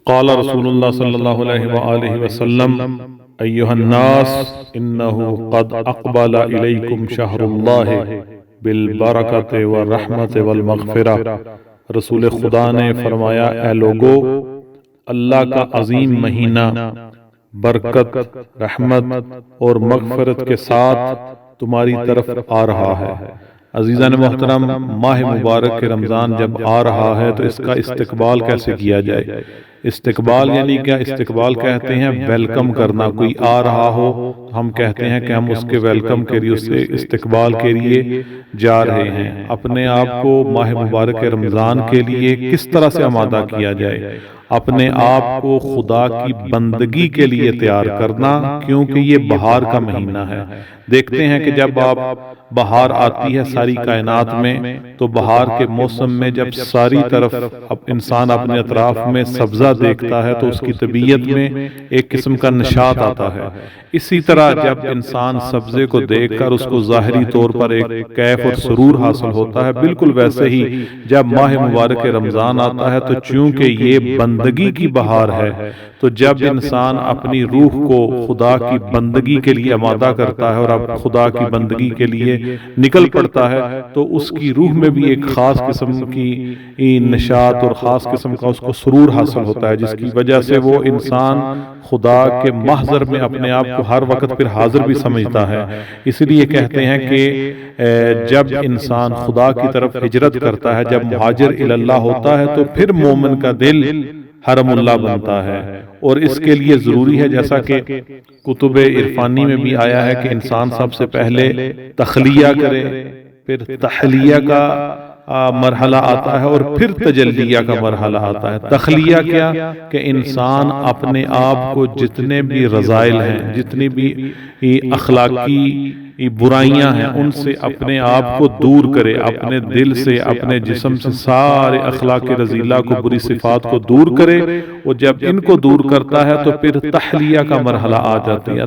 قال رسول اللہ صلی اللہ علیہ وآلہ وسلم ایہا الناس انہو قد اقبل الیکم شہر اللہ بالبرکت والرحمت والمغفرہ۔ رسول خدا نے فرمایا اے لوگو، اللہ کا عظیم مہینہ برکت، رحمت اور مغفرت کے ساتھ تمہاری طرف آ رہا ہے۔ عزیزان محترم، ماہ مبارک کے رمضان جب آ رہا ہے تو اس کا استقبال کیسے کیا جائے؟ استقبال یعنی کیا؟ استقبال کہتے ہیں ویلکم کرنا۔ کوئی آ رہا ہو ہم کہتے ہیں کہ ہم اس کے ویلکم کے لیے، اس کے استقبال کے لیے جا رہے ہیں۔ اپنے آپ کو ماہ مبارک کے رمضان کے لیے کس طرح سے آمادہ کیا جائے؟ اپنے آپ کو خدا کی بندگی کے لیے تیار کرنا، کیونکہ یہ بہار کا مہینہ ہے۔ دیکھتے ہیں کہ جب آپ بہار آتی ہے ساری کائنات میں، تو بہار کے موسم میں جب ساری طرف انسان اپنے اطراف میں سبزہ دیکھتا ہے تو اس کی طبیعت میں ایک قسم کا نشاط آتا ہے۔ اسی طرح جب انسان سبزے کو دیکھ کر اس کو ظاہری طور پر ایک کیف اور سرور حاصل ہوتا ہے، بالکل ویسے ہی جب ماہ مبارک رمضان آتا ہے تو چونکہ یہ بندگی کی بہار ہے، تو جب انسان اپنی روح کو خدا کی بندگی کے لیے آمادہ کرتا ہے اور اب خدا کی بندگی کے لیے نکل پڑتا ہے، تو اس کی روح میں بھی ایک خاص قسم کی نشاط اور خاص قسم کا اس کو سرور حاصل ہوتا ہے، جس کی وجہ سے وہ انسان خدا کے محضر میں اپنے آپ کو ہر وقت پھر حاضر بھی سمجھتا ہے۔ اس لیے کہتے ہیں کہ جب انسان خدا کی طرف ہجرت کرتا ہے، جب مہاجر اللہ ہوتا ہے، تو پھر مومن کا دل حرم اللہ بنتا ہے۔ اور اس کے لیے ضروری ہے، جیسا کہ کتب عرفانی میں بھی آیا ہے، کہ انسان سب سے پہلے تخلیہ کرے، پھر تحلیہ کا مرحلہ آتا ہے اور پھر تجلیہ کا مرحلہ آتا ہے۔ تخلیہ کیا؟ کہ انسان اپنے آپ کو جتنے بھی رذائل ہیں، جتنی بھی اخلاقی برائیاں ہیں، ان سے اپنے آپ کو دور کرے، اپنے دل سے، اپنے جسم سے سارے اخلاق رذیلہ کو، بری صفات کو دور کرے۔ اور جب ان کو دور کرتا ہے تو پھر تحلیہ کا مرحلہ آ جاتا ہے۔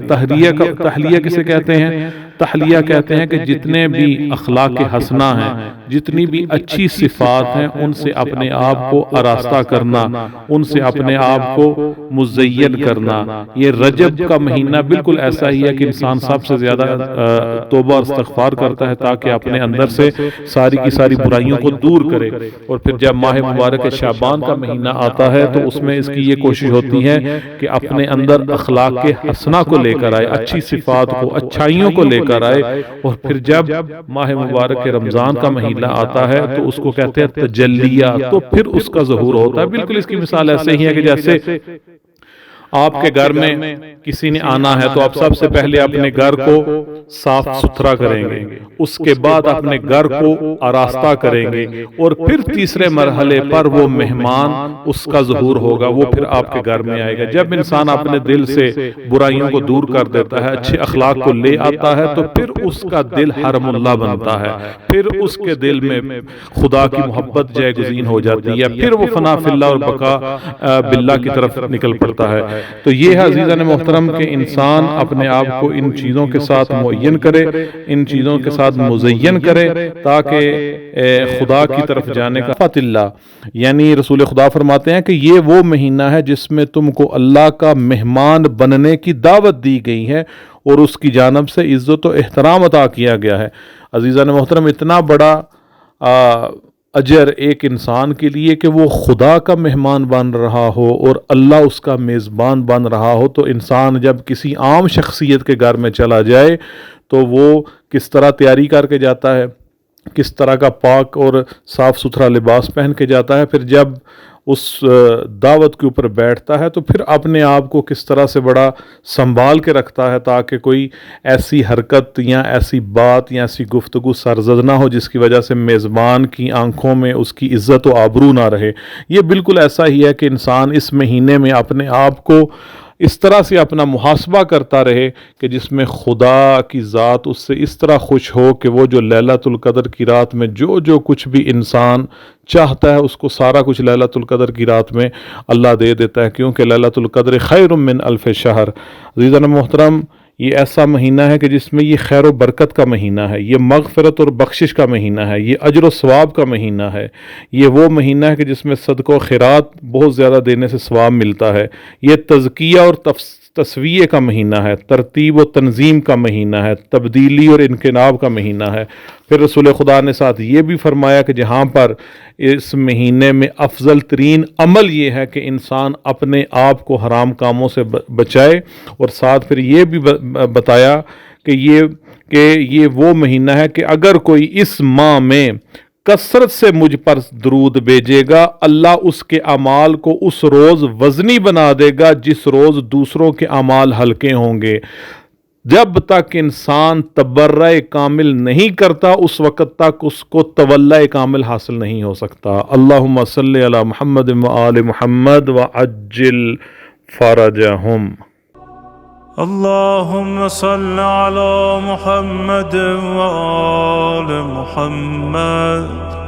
تحلیہ کسے کہتے ہیں؟ تحلیہ کہتے ہیں کہ جتنے بھی اخلاق حسنہ ہیں، جتنی بھی اچھی صفات ہیں، ان سے اپنے آپ کو آراستہ کرنا، ان سے اپنے آپ کو مزین کرنا۔ یہ رجب کا مہینہ بالکل ایسا ہی ہے کہ انسان سب سے زیادہ توبہ اور استغفار کرتا ہے تاکہ اپنے اندر سے ساری کی ساری برائیوں کو دور کرے۔ اور پھر جب ماہ مبارک شعبان کا مہینہ آتا ہے تو اس میں اس کی یہ کوشش ہوتی ہے کہ اپنے اندر اخلاق حسنہ کو لے کر آئے، اچھی صفات کو، اچھائیوں کو لے کر آئے۔ اور پھر جب ماہ مبارک رمضان کا مہینہ آتا ہے تو اس کو کہتے ہیں تجلیہ، تو پھر اس کا ظہور ہوتا ہے۔ بالکل اس کی مثال ایسے ہی ہے کہ جیسے آپ کے گھر میں کسی نے آنا ہے تو آپ سب سے پہلے اپنے گھر کو صاف ستھرا کریں گے، اس کے بعد اپنے گھر کو آراستہ کریں گے، اور پھر تیسرے مرحلے پر وہ مہمان اس کا ظہور ہوگا، وہ پھر آپ کے گھر میں آئے گا۔ جب انسان اپنے دل سے برائیوں کو دور کر دیتا ہے، اچھے اخلاق کو لے آتا ہے، تو پھر اس کا دل حرم اللہ بنتا ہے، پھر اس کے دل میں خدا کی محبت جے گزین ہو جاتی ہے، پھر وہ فنا فی اللہ اور بقا باللہ کی طرف نکل پڑتا ہے۔ تو یہ ہے عزیزان محترم کہ انسان اپنے آپ کو ان چیزوں کے ساتھ معین کرے، ان چیزوں کے ساتھ مزین کرے، تاکہ خدا کی طرف جانے کا فت اللہ، یعنی رسول خدا فرماتے ہیں کہ یہ وہ مہینہ ہے جس میں تم کو اللہ کا مہمان بننے کی دعوت دی گئی ہے اور اس کی جانب سے عزت و احترام عطا کیا گیا ہے۔ عزیزان محترم، اتنا بڑا اجر ایک انسان کے لیے کہ وہ خدا کا مہمان بن رہا ہو اور اللہ اس کا میزبان بن رہا ہو، تو انسان جب کسی عام شخصیت کے گھر میں چلا جائے تو وہ کس طرح تیاری کر کے جاتا ہے، کس طرح کا پاک اور صاف ستھرا لباس پہن کے جاتا ہے، پھر جب اس دعوت کے اوپر بیٹھتا ہے تو پھر اپنے آپ کو کس طرح سے بڑا سنبھال کے رکھتا ہے تاکہ کوئی ایسی حرکت یا ایسی بات یا ایسی گفتگو سرزد نہ ہو جس کی وجہ سے میزبان کی آنکھوں میں اس کی عزت و آبرو نہ رہے۔ یہ بالکل ایسا ہی ہے کہ انسان اس مہینے میں اپنے آپ کو اس طرح سے اپنا محاسبہ کرتا رہے کہ جس میں خدا کی ذات اس سے اس طرح خوش ہو کہ وہ جو لیلۃ القدر کی رات میں جو کچھ بھی انسان چاہتا ہے اس کو سارا کچھ لیلۃ القدر کی رات میں اللہ دے دیتا ہے، کیونکہ لیلۃ القدر خیر من الف شہر۔ عزیزان محترم، یہ ایسا مہینہ ہے کہ جس میں یہ خیر و برکت کا مہینہ ہے، یہ مغفرت اور بخشش کا مہینہ ہے، یہ اجر و ثواب کا مہینہ ہے، یہ وہ مہینہ ہے کہ جس میں صدقہ و خیرات بہت زیادہ دینے سے ثواب ملتا ہے، یہ تزکیہ اور تصویہ کا مہینہ ہے، ترتیب و تنظیم کا مہینہ ہے، تبدیلی اور انقلاب کا مہینہ ہے۔ پھر رسول خدا نے ساتھ یہ بھی فرمایا کہ جہاں پر اس مہینے میں افضل ترین عمل یہ ہے کہ انسان اپنے آپ کو حرام کاموں سے بچائے، اور ساتھ پھر یہ بھی بتایا کہ یہ وہ مہینہ ہے کہ اگر کوئی اس ماہ میں کثرت سے مجھ پر درود بھیجے گا، اللہ اس کے اعمال کو اس روز وزنی بنا دے گا جس روز دوسروں کے اعمال ہلکے ہوں گے۔ جب تک انسان تبرہ کامل نہیں کرتا اس وقت تک اس کو تولہ کامل حاصل نہیں ہو سکتا۔ اللہم صلی علی محمد و آل محمد وعجل فرجہم۔ اللهم صل على محمد وآل محمد